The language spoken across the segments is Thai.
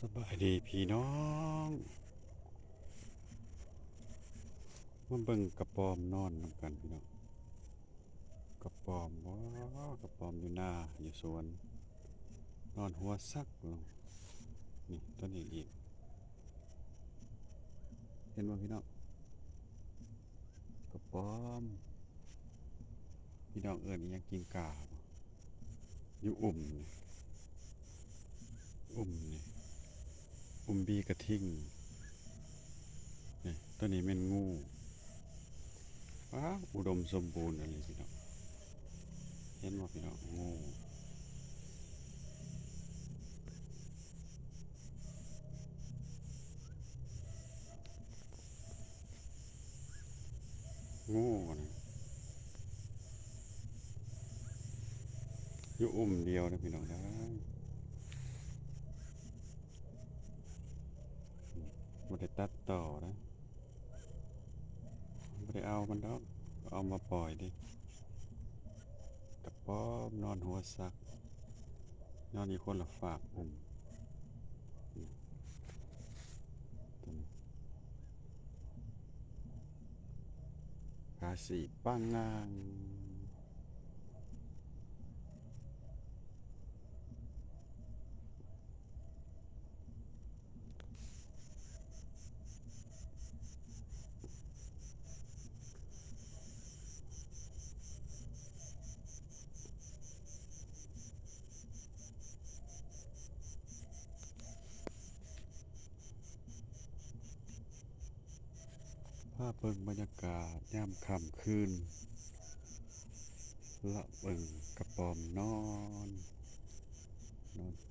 สบายดีพี่น้องมาเบิ่งกระปอมนอนนำกันพี่น้องกระปอมกระปอมอยู่หน้าอยู่สวนนอนหัวซักลงนี่ต้นนี้อีกเห็นบ่พี่น้องกระปอมพี่น้องเอิ้นอิหยังกิ้งก่าบ่อยู่นี่บีกระทิ่งนี่ต้นนี้แม่นงูว้าวอุดมสมบูรณ์อันนี้พี่น้องเห็นบ่พี่น้องงูนะอยู่เดียวนะพี่น้องนะบ่ได้ตัดต่อนะบ่ได้เอามันดอกเอามาปล่อยดิกระป๋อมนอนหัวซักนอนอีกคนละฝากนี่ตัวนี้ภาษีปังงางภาพเบิ่งบรรยากาศยามค่ำคืนละเบิ่งกระป๋อมนอน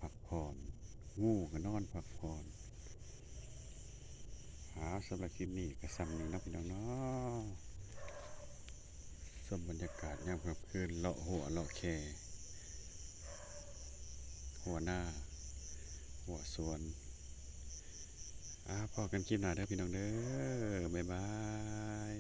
พักผ่อนงูก็นอนพักผ่อนสำหรับคลิปนี้ก็ซ้ำนี้เนาะพี่น้องเนาะชมบรรยากาศยามค่ำคืนเลาะหัวเลาะแคหัวหน้าหัวสวนพอกันคลิปหน้าเด้อพี่น้องเด้อบ๊ายบาย